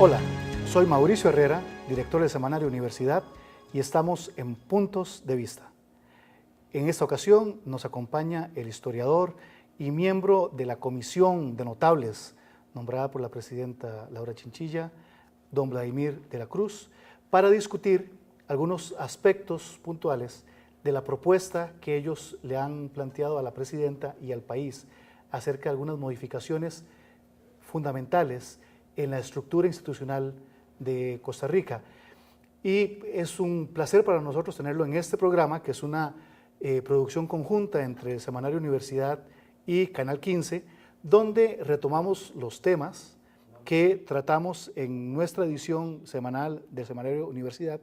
Hola, soy Mauricio Herrera, director del semanario Universidad, y estamos en Puntos de Vista. En esta ocasión nos acompaña el historiador y miembro de la Comisión de Notables, nombrada por la presidenta Laura Chinchilla, don Vladimir de la Cruz, para discutir algunos aspectos puntuales de la propuesta que ellos le han planteado a la presidenta y al país acerca de algunas modificaciones fundamentales en la estructura institucional de Costa Rica. Y es un placer para nosotros tenerlo en este programa, que es una producción conjunta entre el Semanario Universidad y Canal 15, donde retomamos los temas que tratamos en nuestra edición semanal del Semanario Universidad,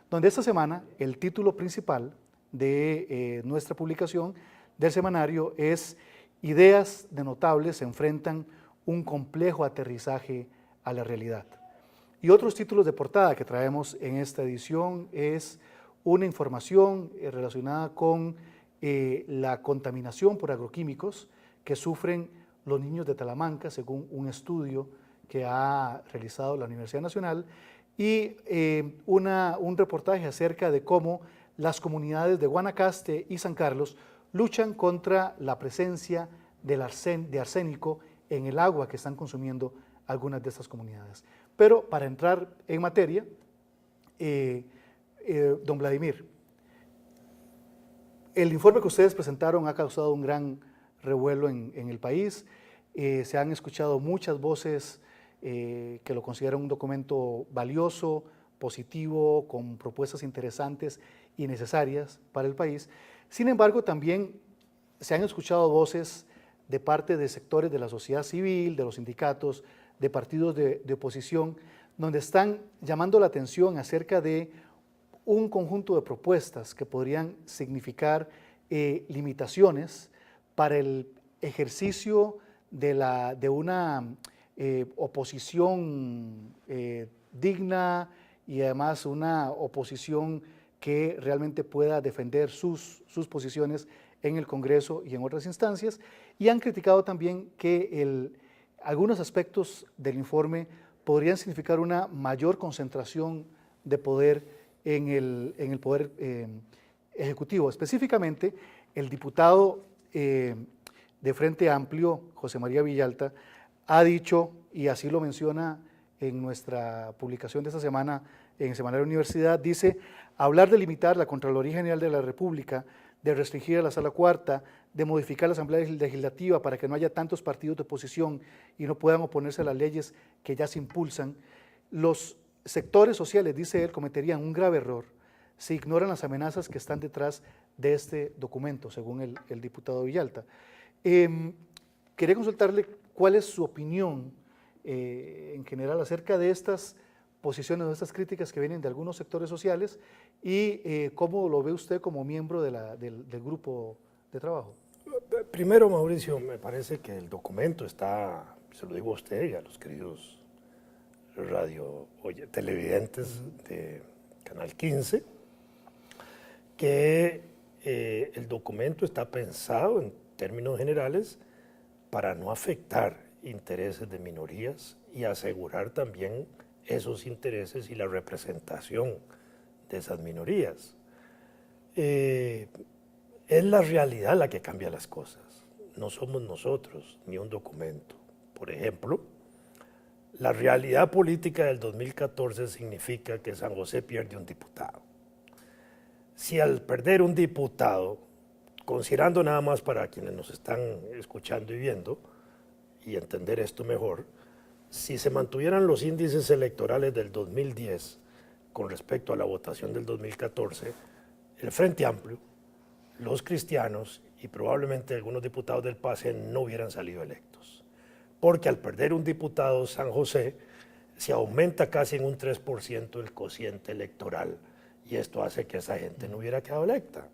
donde esta semana el título principal de nuestra publicación del semanario es Ideas de notables enfrentan un complejo aterrizaje a la realidad. Y otros títulos de portada que traemos en esta edición es una información relacionada con la contaminación por agroquímicos que sufren los niños de Talamanca, según un estudio que ha realizado la Universidad Nacional, y un reportaje acerca de cómo las comunidades de Guanacaste y San Carlos luchan contra la presencia de arsénico en el agua que están consumiendo algunas de estas comunidades. Pero para entrar en materia, don Vladimir, el informe que ustedes presentaron ha causado un gran revuelo en el país. Se han escuchado muchas voces que lo consideran un documento valioso, positivo, con propuestas interesantes y necesarias para el país. Sin embargo, también se han escuchado voces de parte de sectores de la sociedad civil, de los sindicatos, de partidos de oposición, donde están llamando la atención acerca de un conjunto de propuestas que podrían significar limitaciones para el ejercicio de una oposición digna y además una oposición que realmente pueda defender sus posiciones en el Congreso y en otras instancias, y han criticado también que algunos aspectos del informe podrían significar una mayor concentración de poder en el poder ejecutivo. Específicamente, el diputado de Frente Amplio, José María Villalta, ha dicho, y así lo menciona en nuestra publicación de esta semana en el Semanario Universidad, dice: hablar de limitar la Contraloría General de la República, de restringir a la Sala Cuarta, de modificar la Asamblea Legislativa para que no haya tantos partidos de oposición y no puedan oponerse a las leyes que ya se impulsan. Los sectores sociales, dice él, cometerían un grave error si ignoran las amenazas que están detrás de este documento, según el diputado Villalta. Quería consultarle cuál es su opinión en general acerca de estas posiciones, de estas críticas que vienen de algunos sectores sociales, y cómo lo ve usted como miembro del grupo de trabajo. Primero, Mauricio, me parece que el documento está, se lo digo a usted y a los queridos televidentes de Canal 15, que el documento está pensado en términos generales para no afectar intereses de minorías y asegurar también esos intereses y la representación de esas minorías. Es la realidad la que cambia las cosas, no somos nosotros ni un documento. Por ejemplo, la realidad política del 2014 significa que San José pierde un diputado. Si al perder un diputado, considerando nada más para quienes nos están escuchando y viendo, y entender esto mejor, si se mantuvieran los índices electorales del 2010 con respecto a la votación del 2014, el Frente Amplio, los cristianos y probablemente algunos diputados del PACE no hubieran salido electos. Porque al perder un diputado San José, se aumenta casi en un 3% el cociente electoral y esto hace que esa gente no hubiera quedado electa.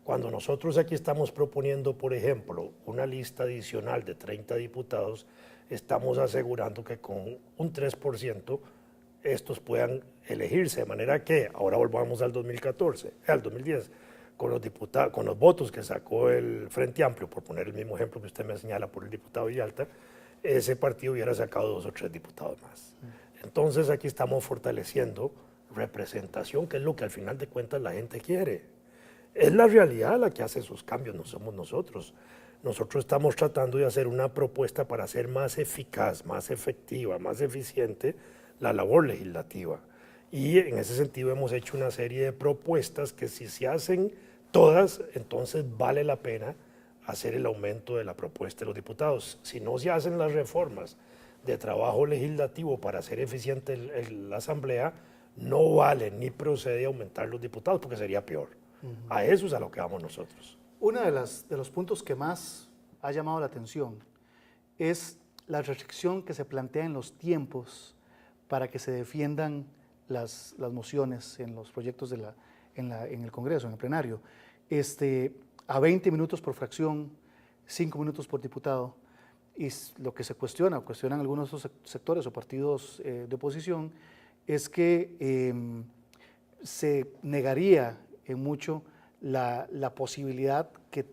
Cuando nosotros aquí estamos proponiendo, por ejemplo, una lista adicional de 30 diputados, estamos asegurando que con un 3% estos puedan elegirse, de manera que, ahora volvamos al 2010, con los diputados, con los votos que sacó el Frente Amplio, por poner el mismo ejemplo que usted me señala por el diputado Villalta, ese partido hubiera sacado 2 o 3 diputados más. Entonces aquí estamos fortaleciendo representación, que es lo que al final de cuentas la gente quiere. Es la realidad la que hace esos cambios, no somos nosotros. Nosotros estamos tratando de hacer una propuesta para hacer más eficaz, más efectiva, más eficiente la labor legislativa. Y en ese sentido hemos hecho una serie de propuestas que si se hacen todas, entonces vale la pena hacer el aumento de la propuesta de los diputados. Si no se hacen las reformas de trabajo legislativo para hacer eficiente la Asamblea, no vale ni procede aumentar los diputados porque sería peor. A eso es a lo que vamos nosotros. Uno de los puntos que más ha llamado la atención es la restricción que se plantea en los tiempos para que se defiendan las mociones en los proyectos en el Congreso, en el plenario. A 20 minutos por fracción, 5 minutos por diputado. Y lo que se cuestionan algunos de esos sectores o partidos de oposición, es que se negaría en mucho la posibilidad que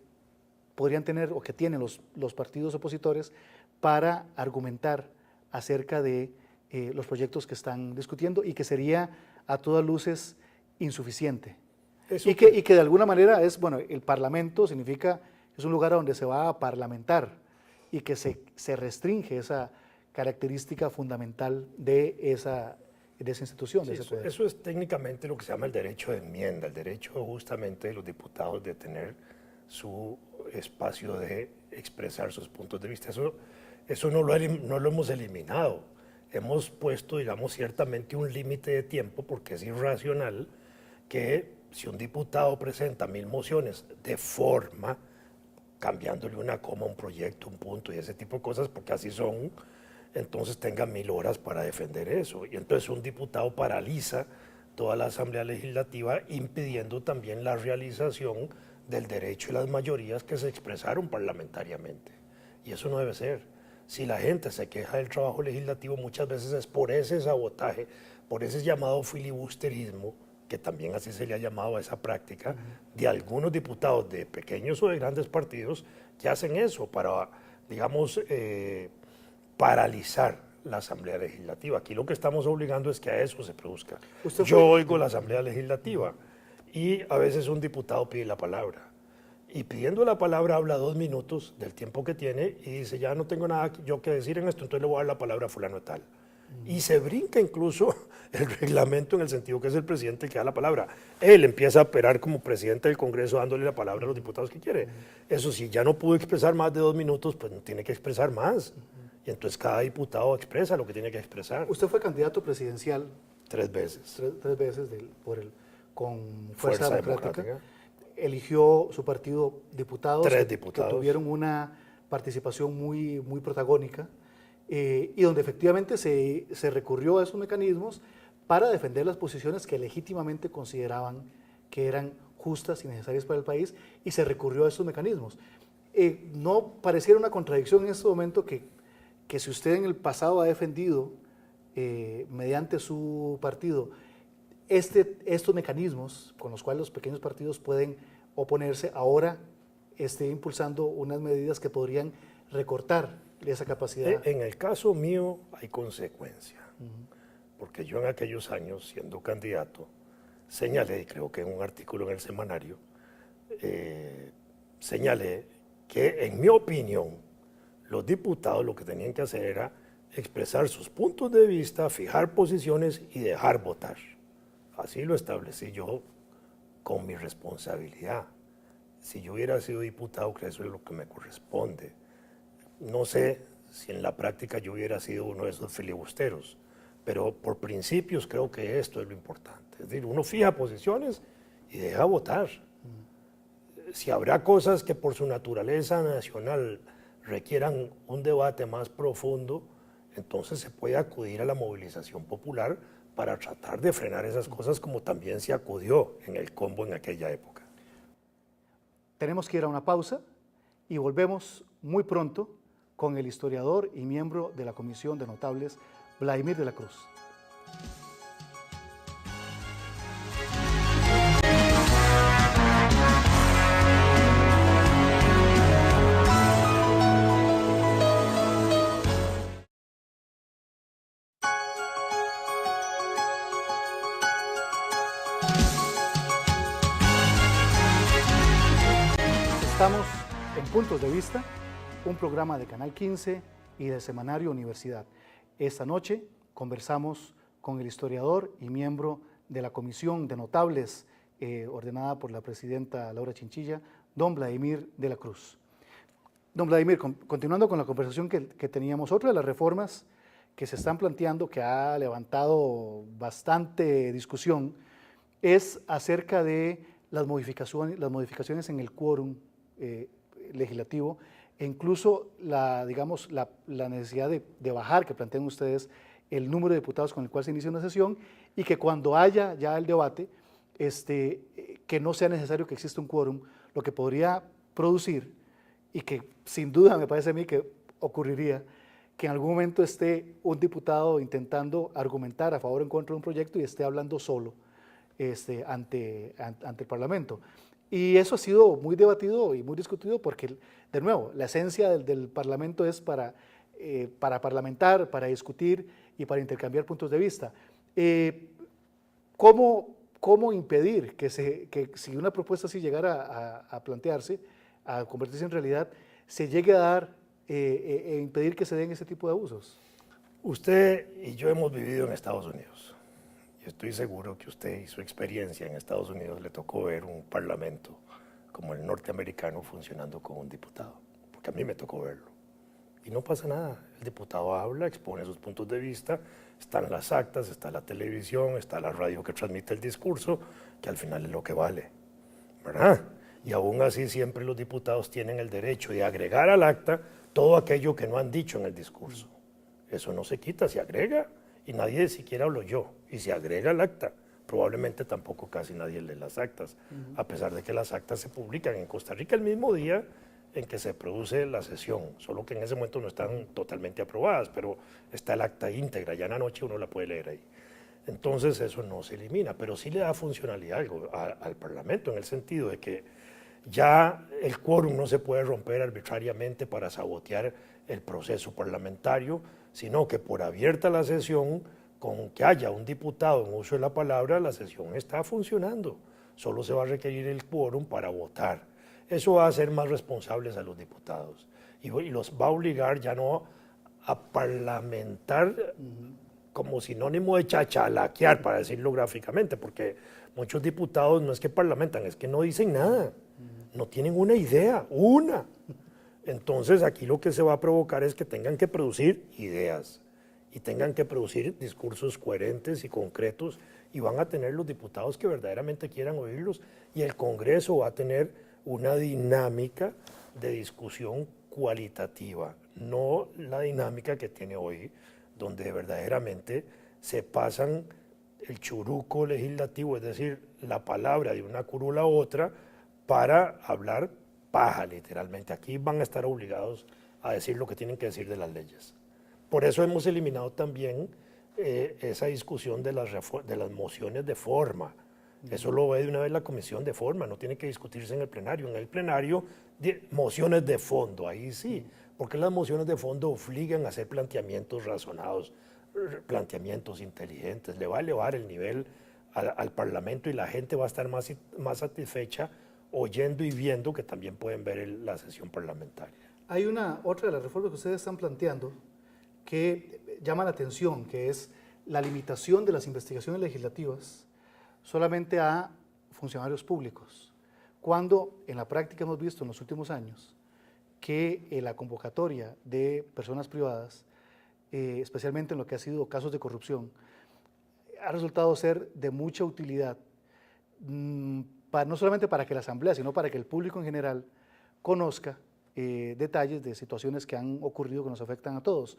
podrían tener o que tienen los partidos opositores para argumentar acerca de los proyectos que están discutiendo y que sería a todas luces insuficiente. Y que de alguna manera el Parlamento significa, es un lugar donde se va a parlamentar y que se restringe esa característica fundamental de esa institución, sí, de ese poder. Eso es técnicamente lo que se llama el derecho de enmienda, el derecho justamente de los diputados de tener su espacio de expresar sus puntos de vista. Eso no lo hemos eliminado. Hemos puesto, digamos, ciertamente un límite de tiempo porque es irracional que si un diputado presenta 1000 mociones de forma, cambiándole una coma a un proyecto, un punto y ese tipo de cosas, porque así son, entonces tenga 1000 horas para defender eso. Y entonces un diputado paraliza toda la Asamblea Legislativa, impidiendo también la realización del derecho y las mayorías que se expresaron parlamentariamente. Y eso no debe ser. Si la gente se queja del trabajo legislativo, muchas veces es por ese sabotaje, por ese llamado filibusterismo, que también así se le ha llamado a esa práctica, de algunos diputados de pequeños o de grandes partidos que hacen eso para, digamos, paralizar la Asamblea Legislativa. Aquí lo que estamos obligando es que a eso se produzca. Yo oigo la Asamblea Legislativa y a veces un diputado pide la palabra. Y pidiendo la palabra habla 2 minutos del tiempo que tiene y dice, ya no tengo nada yo que decir en esto, entonces le voy a dar la palabra a fulano de tal. Y se brinca incluso el reglamento en el sentido que es el presidente el que da la palabra. Él empieza a operar como presidente del Congreso dándole la palabra a los diputados que quiere. Eso sí, ya no pudo expresar más de 2 minutos, pues no tiene que expresar más. Y entonces cada diputado expresa lo que tiene que expresar. Usted fue candidato presidencial 3 veces. Tres veces con Fuerza Democrática. Eligió su partido diputados. 3 diputados. Que tuvieron una participación muy, muy protagónica. Y donde efectivamente se recurrió a esos mecanismos para defender las posiciones que legítimamente consideraban que eran justas y necesarias para el país, y se recurrió a esos mecanismos. No pareciera una contradicción en este momento que si usted en el pasado ha defendido, mediante su partido, estos mecanismos con los cuales los pequeños partidos pueden oponerse, ahora esté impulsando unas medidas que podrían recortar esa capacidad. En el caso mío hay consecuencia, porque yo en aquellos años, siendo candidato, señalé, creo que en un artículo en el semanario, señalé que en mi opinión los diputados lo que tenían que hacer era expresar sus puntos de vista, fijar posiciones y dejar votar. Así lo establecí yo con mi responsabilidad. Si yo hubiera sido diputado, que eso es lo que me corresponde. No sé si en la práctica yo hubiera sido uno de esos filibusteros, pero por principios creo que esto es lo importante. Es decir, uno fija posiciones y deja votar. Si habrá cosas que por su naturaleza nacional requieran un debate más profundo, entonces se puede acudir a la movilización popular para tratar de frenar esas cosas, como también se acudió en el combo en aquella época. Tenemos que ir a una pausa y volvemos muy pronto con el historiador y miembro de la Comisión de Notables, Vladimir de la Cruz. Estamos en Puntos de Vista, un programa de Canal 15 y del Semanario Universidad. Esta noche conversamos con el historiador y miembro de la Comisión de Notables, ordenada por la presidenta Laura Chinchilla, don Vladimir de la Cruz. Don Vladimir, continuando con la conversación que teníamos, otra de las reformas que se están planteando, que ha levantado bastante discusión, es acerca de las modificaciones en el quórum legislativo e incluso la necesidad de bajar, que plantean ustedes, el número de diputados con el cual se inicia una sesión y que cuando haya ya el debate, que no sea necesario que exista un quórum, lo que podría producir, y que sin duda me parece a mí que ocurriría, que en algún momento esté un diputado intentando argumentar a favor o en contra de un proyecto y esté hablando solo ante el Parlamento. Y eso ha sido muy debatido y muy discutido porque, de nuevo, la esencia del Parlamento es para parlamentar, para discutir y para intercambiar puntos de vista. ¿Cómo impedir que si una propuesta así llegara a plantearse, a convertirse en realidad, se llegue a dar e impedir que se den ese tipo de abusos? Usted y yo hemos vivido en Estados Unidos. Yo estoy seguro que usted y su experiencia en Estados Unidos le tocó ver un parlamento como el norteamericano funcionando con un diputado, porque a mí me tocó verlo. Y no pasa nada, el diputado habla, expone sus puntos de vista, están las actas, está la televisión, está la radio que transmite el discurso, que al final es lo que vale, ¿verdad? Y aún así siempre los diputados tienen el derecho de agregar al acta todo aquello que no han dicho en el discurso. Eso no se quita, se agrega y nadie siquiera lo oyó. Y se agrega al acta. Probablemente tampoco casi nadie lee las actas, a pesar de que las actas se publican en Costa Rica el mismo día en que se produce la sesión, solo que en ese momento no están totalmente aprobadas, pero está el acta íntegra, ya en la noche uno la puede leer ahí. Entonces eso no se elimina, pero sí le da funcionalidad al Parlamento, en el sentido de que ya el quórum no se puede romper arbitrariamente para sabotear el proceso parlamentario, sino que por abierta la sesión, con que haya un diputado en uso de la palabra, la sesión está funcionando. Solo se va a requerir el quórum para votar. Eso va a hacer más responsables a los diputados y los va a obligar ya no a parlamentar como sinónimo de chachalaquear, para decirlo gráficamente, porque muchos diputados no es que parlamentan, es que no dicen nada. No tienen una idea, una. Entonces aquí lo que se va a provocar es que tengan que producir ideas y tengan que producir discursos coherentes y concretos y van a tener los diputados que verdaderamente quieran oírlos y el Congreso va a tener una dinámica de discusión cualitativa, no la dinámica que tiene hoy, donde verdaderamente se pasan el churuco legislativo, es decir, la palabra de una curul a otra, para hablar paja, literalmente. Aquí van a estar obligados a decir lo que tienen que decir de las leyes. Por eso hemos eliminado también esa discusión de las mociones de forma. Eso lo ve de una vez la comisión de forma, no tiene que discutirse en el plenario. En el plenario, mociones de fondo, ahí sí, porque las mociones de fondo obligan a hacer planteamientos razonados, planteamientos inteligentes, le va a elevar el nivel al Parlamento y la gente va a estar más satisfecha oyendo y viendo que también pueden ver la sesión parlamentaria. Hay otra de las reformas que ustedes están planteando que llama la atención, que es la limitación de las investigaciones legislativas solamente a funcionarios públicos, cuando en la práctica hemos visto en los últimos años que la convocatoria de personas privadas, especialmente en lo que ha sido casos de corrupción, ha resultado ser de mucha utilidad, no solamente para que la Asamblea, sino para que el público en general conozca detalles de situaciones que han ocurrido que nos afectan a todos.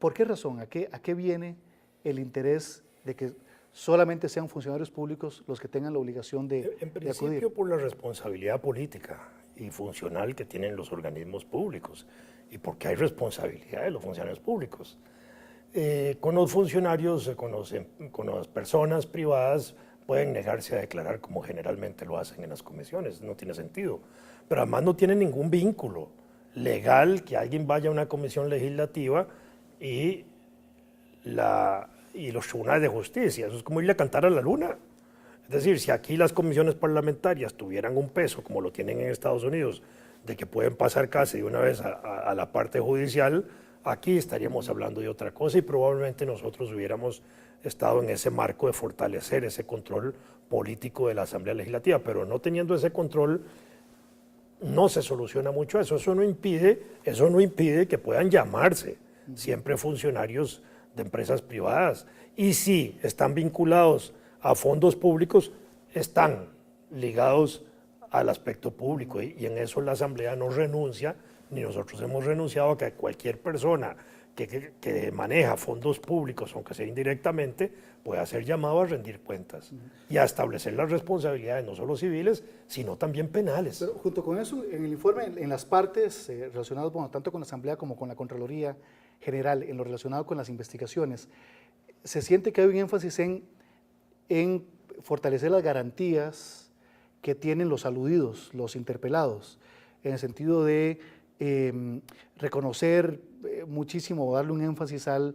¿Por qué razón? ¿A qué viene el interés de que solamente sean funcionarios públicos los que tengan la obligación de acudir? En principio por la responsabilidad política y funcional que tienen los organismos públicos y porque hay responsabilidad de los funcionarios públicos. Con los funcionarios, con las personas privadas, pueden negarse a declarar como generalmente lo hacen en las comisiones, no tiene sentido. Pero además no tiene ningún vínculo legal que alguien vaya a una comisión legislativa y los tribunales de justicia. Eso es como irle a cantar a la luna. Es decir, si aquí las comisiones parlamentarias tuvieran un peso, como lo tienen en Estados Unidos, de que pueden pasar casi de una vez a la parte judicial, aquí estaríamos hablando de otra cosa y probablemente nosotros hubiéramos estado en ese marco de fortalecer ese control político de la Asamblea Legislativa, pero no teniendo ese control no se soluciona mucho eso. Eso no impide que puedan llamarse siempre funcionarios de empresas privadas y si están vinculados a fondos públicos, están ligados al aspecto público y en eso la Asamblea no renuncia, ni nosotros hemos renunciado a que cualquier persona que maneja fondos públicos, aunque sea indirectamente, pueda ser llamado a rendir cuentas y a establecer las responsabilidades no solo civiles, sino también penales. Pero junto con eso, en el informe, en las partes relacionadas, bueno, tanto con la Asamblea como con la Contraloría General, en lo relacionado con las investigaciones, se siente que hay un énfasis en fortalecer las garantías que tienen los aludidos, los interpelados, en el sentido de reconocer muchísimo, darle un énfasis al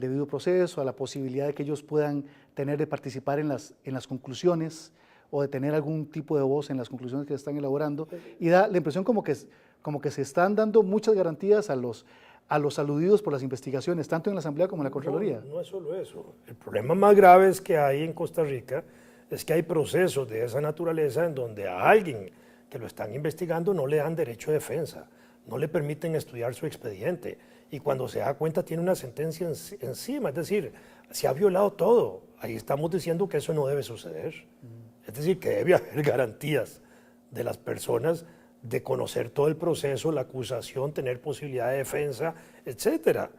debido proceso, a la posibilidad de que ellos puedan tener de participar en las conclusiones o de tener algún tipo de voz en las conclusiones que se están elaborando, y da la impresión como que se están dando muchas garantías a los aludidos por las investigaciones, tanto en la Asamblea como en la Contraloría. No es solo eso. El problema más grave es que hay en Costa Rica es que hay procesos de esa naturaleza en donde a alguien que lo están investigando no le dan derecho de defensa, no le permiten estudiar su expediente y cuando se da cuenta tiene una sentencia encima, es decir, se ha violado todo. Ahí estamos diciendo que eso no debe suceder. Es decir, que debe haber garantías de las personas de conocer todo el proceso, la acusación, tener posibilidad de defensa, etcétera.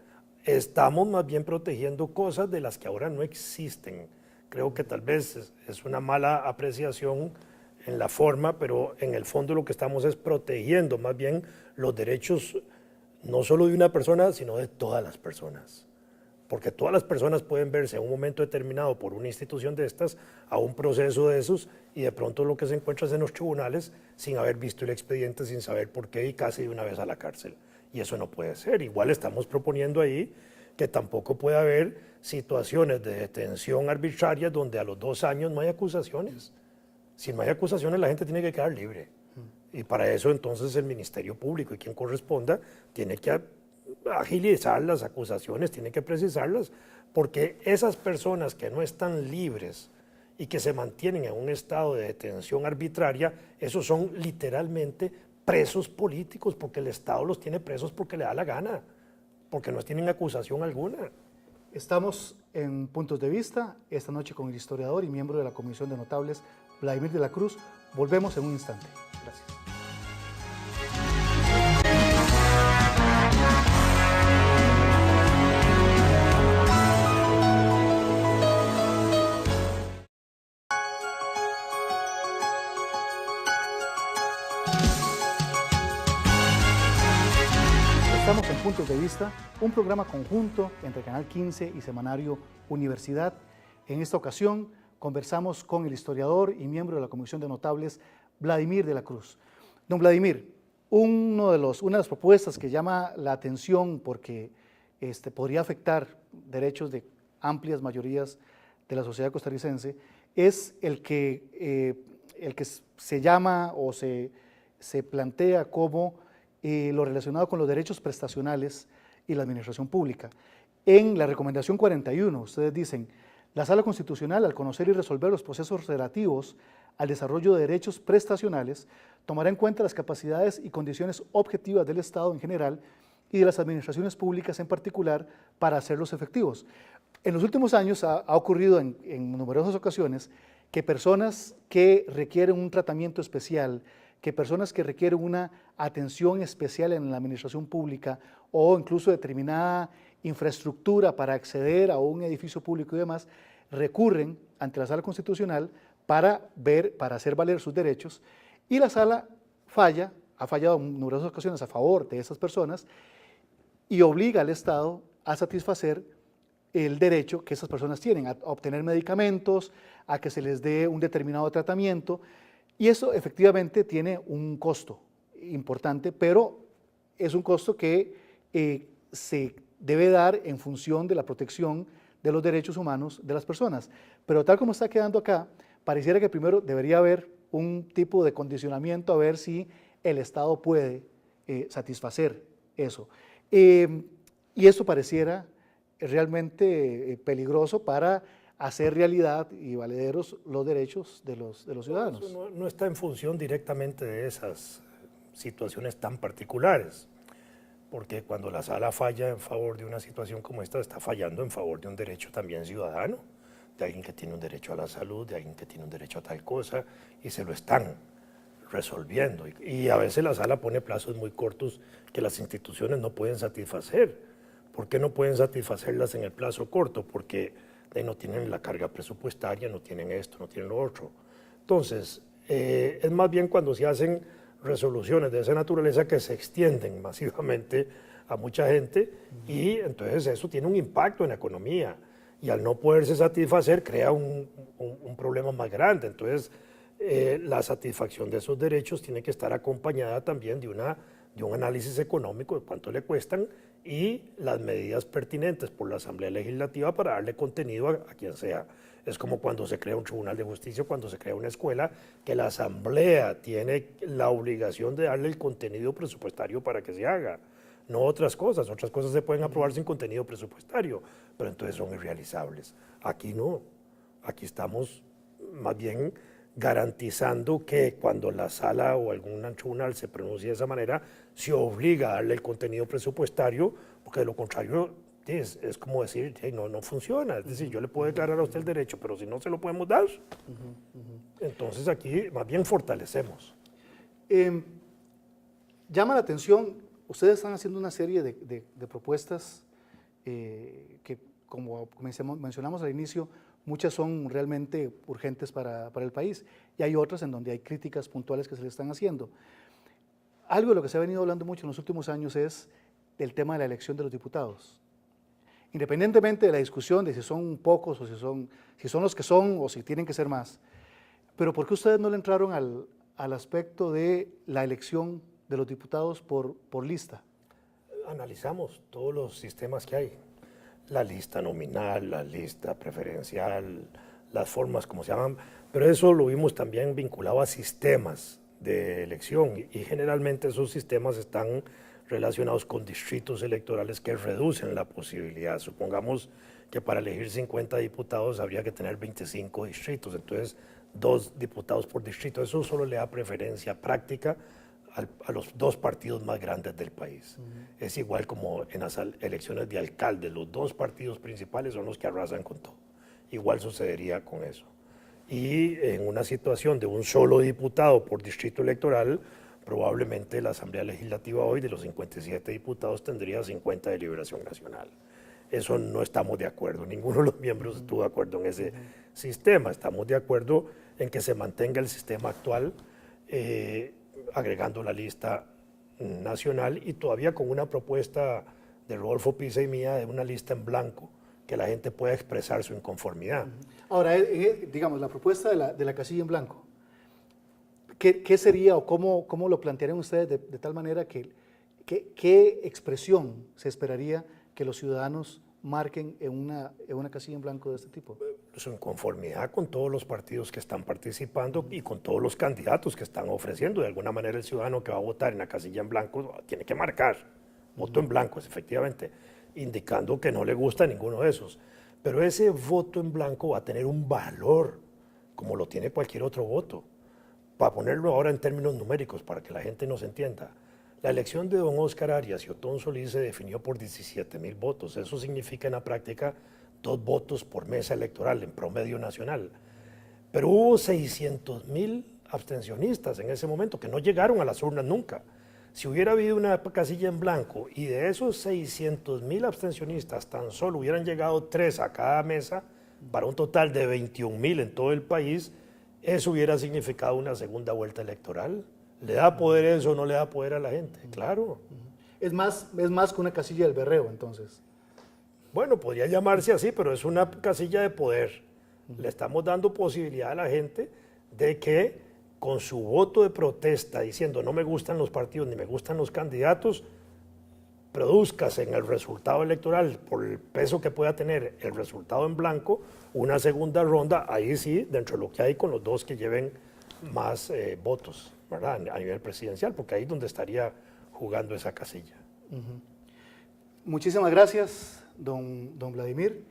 Estamos más bien protegiendo cosas de las que ahora no existen. Creo que tal vez es una mala apreciación en la forma, pero en el fondo lo que estamos es protegiendo más bien los derechos no solo de una persona, sino de todas las personas. Porque todas las personas pueden verse en un momento determinado por una institución de estas a un proceso de esos y de pronto lo que se encuentra es en los tribunales sin haber visto el expediente, sin saber por qué y casi de una vez a la cárcel. Y eso no puede ser. Igual estamos proponiendo ahí que tampoco puede haber situaciones de detención arbitraria donde a los 2 años no hay acusaciones. Si no hay acusaciones, la gente tiene que quedar libre. Y para eso entonces el Ministerio Público y quien corresponda tiene que agilizar las acusaciones, tiene que precisarlas, porque esas personas que no están libres y que se mantienen en un estado de detención arbitraria, esos son literalmente presos políticos, porque el Estado los tiene presos porque le da la gana, porque no tienen acusación alguna. Estamos en Puntos de Vista, esta noche con el historiador y miembro de la Comisión de Notables, Vladimir de la Cruz. Volvemos en un instante. Gracias. Estamos en Puntos de Vista, un programa conjunto entre Canal 15 y Semanario Universidad. En esta ocasión conversamos con el historiador y miembro de la Comisión de Notables, Vladimir de la Cruz. Don Vladimir, una de las propuestas que llama la atención porque podría afectar derechos de amplias mayorías de la sociedad costarricense es el que se llama o se plantea como lo relacionado con los derechos prestacionales y la administración pública. En la recomendación 41, ustedes dicen, la Sala Constitucional, al conocer y resolver los procesos relativos al desarrollo de derechos prestacionales, tomará en cuenta las capacidades y condiciones objetivas del Estado en general y de las administraciones públicas en particular para hacerlos efectivos. En los últimos años ha ocurrido en numerosas ocasiones que personas que requieren un tratamiento especial, que personas que requieren una atención especial en la administración pública o incluso determinada infraestructura para acceder a un edificio público y demás, recurren ante la Sala Constitucional para hacer valer sus derechos, y la Sala ha fallado en numerosas ocasiones a favor de esas personas y obliga al Estado a satisfacer el derecho que esas personas tienen, a obtener medicamentos, a que se les dé un determinado tratamiento. Y eso efectivamente tiene un costo importante, pero es un costo que se debe dar en función de la protección de los derechos humanos de las personas. Pero tal como está quedando acá, pareciera que primero debería haber un tipo de condicionamiento a ver si el Estado puede satisfacer eso. Y eso pareciera realmente peligroso para hacer realidad y valederos los derechos de los ciudadanos. Eso no está en función directamente de esas situaciones tan particulares, porque cuando la sala falla en favor de una situación como esta, está fallando en favor de un derecho también ciudadano, de alguien que tiene un derecho a la salud, de alguien que tiene un derecho a tal cosa, y se lo están resolviendo. Y a veces la sala pone plazos muy cortos que las instituciones no pueden satisfacer. ¿Por qué no pueden satisfacerlas en el plazo corto? Porque no tienen la carga presupuestaria, no tienen esto, no tienen lo otro. Entonces, es más bien cuando se hacen resoluciones de esa naturaleza que se extienden masivamente a mucha gente y entonces eso tiene un impacto en la economía y al no poderse satisfacer crea un problema más grande. Entonces, la satisfacción de esos derechos tiene que estar acompañada también de un análisis económico de cuánto le cuestan y las medidas pertinentes por la Asamblea Legislativa para darle contenido a quien sea. Es como cuando se crea un tribunal de justicia, cuando se crea una escuela, que la Asamblea tiene la obligación de darle el contenido presupuestario para que se haga, no otras cosas se pueden aprobar sin contenido presupuestario, pero entonces son irrealizables. Aquí no, aquí estamos más bien garantizando que cuando la sala o algún tribunal se pronuncie de esa manera, se obliga a darle el contenido presupuestario, porque de lo contrario es como decir, hey, no funciona. Es decir, yo le puedo declarar a usted el derecho, pero si no se lo podemos dar, entonces aquí más bien fortalecemos. Llama la atención, ustedes están haciendo una serie de propuestas que, como mencionamos al inicio, muchas son realmente urgentes para el país y hay otras en donde hay críticas puntuales que se le están haciendo. Algo de lo que se ha venido hablando mucho en los últimos años es el tema de la elección de los diputados. Independientemente de la discusión de si son pocos o si son los que son o si tienen que ser más, pero ¿por qué ustedes no le entraron al aspecto de la elección de los diputados por lista? Analizamos todos los sistemas que hay. La lista nominal, la lista preferencial, las formas como se llaman, pero eso lo vimos también vinculado a sistemas de elección y generalmente esos sistemas están relacionados con distritos electorales que reducen la posibilidad. Supongamos que para elegir 50 diputados habría que tener 25 distritos, entonces 2 diputados por distrito. Eso solo le da preferencia práctica a los 2 partidos más grandes del país. Es igual como en las elecciones de alcalde, los 2 partidos principales son los que arrasan con todo. Igual sucedería con eso. Y en una situación de un solo diputado por distrito electoral, probablemente la Asamblea Legislativa hoy de los 57 diputados tendría 50 de Liberación Nacional. Eso no estamos de acuerdo, ninguno de los miembros estuvo de acuerdo en ese sistema. Estamos de acuerdo en que se mantenga el sistema actual, agregando la lista nacional y todavía con una propuesta de Rodolfo Pisa y mía de una lista en blanco, que la gente pueda expresar su inconformidad. Ahora, digamos, la propuesta de la casilla en blanco, ¿qué sería o cómo lo plantearían ustedes de tal manera qué expresión se esperaría que los ciudadanos marquen en una casilla en blanco de este tipo? Su inconformidad con todos los partidos que están participando y con todos los candidatos que están ofreciendo. De alguna manera el ciudadano que va a votar en la casilla en blanco tiene que marcar, voto en blanco, efectivamente, indicando que no le gusta ninguno de esos. Pero ese voto en blanco va a tener un valor, como lo tiene cualquier otro voto. Para ponerlo ahora en términos numéricos, para que la gente nos entienda, la elección de don Óscar Arias y Otón Solís se definió por 17,000 votos. Eso significa en la práctica 2 votos por mesa electoral en promedio nacional. Pero hubo 600,000 abstencionistas en ese momento que no llegaron a las urnas nunca. Si hubiera habido una casilla en blanco y de esos 600,000 abstencionistas tan solo hubieran llegado 3 a cada mesa, para un total de 21,000 en todo el país, eso hubiera significado una segunda vuelta electoral. ¿Le da poder eso o no le da poder a la gente? Claro. Es más que una casilla del berreo, entonces. Bueno, podría llamarse así, pero es una casilla de poder. Le estamos dando posibilidad a la gente de que con su voto de protesta, diciendo no me gustan los partidos ni me gustan los candidatos, produzcas en el resultado electoral, por el peso que pueda tener el resultado en blanco, una segunda ronda, ahí sí, dentro de lo que hay con los dos que lleven más votos, ¿verdad? A nivel presidencial, porque ahí es donde estaría jugando esa casilla. Muchísimas gracias, don Vladimir.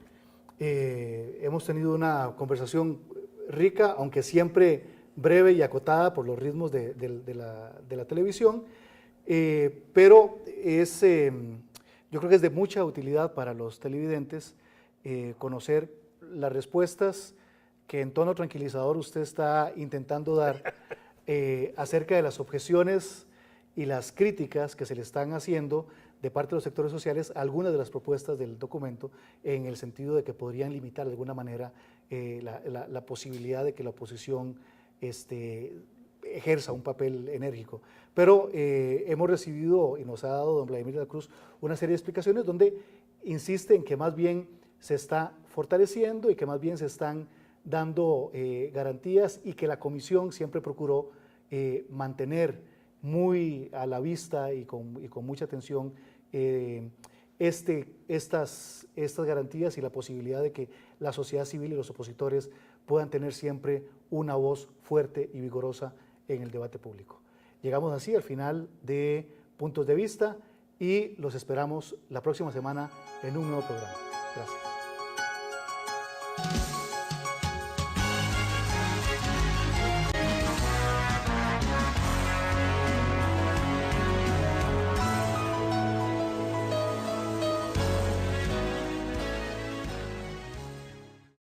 Hemos tenido una conversación rica, aunque siempre breve y acotada por los ritmos de la televisión, pero yo creo que es de mucha utilidad para los televidentes conocer las respuestas que en tono tranquilizador usted está intentando dar acerca de las objeciones y las críticas que se le están haciendo de parte de los sectores sociales a algunas de las propuestas del documento, en el sentido de que podrían limitar de alguna manera la posibilidad de que la oposición ejerza un papel enérgico. Pero hemos recibido y nos ha dado don Vladimir de la Cruz una serie de explicaciones donde insiste en que más bien se está fortaleciendo y que más bien se están dando garantías, y que la comisión siempre procuró mantener muy a la vista y con mucha atención estas garantías y la posibilidad de que la sociedad civil y los opositores puedan tener siempre una voz fuerte y vigorosa en el debate público. Llegamos así al final de Puntos de Vista y los esperamos la próxima semana en un nuevo programa. Gracias.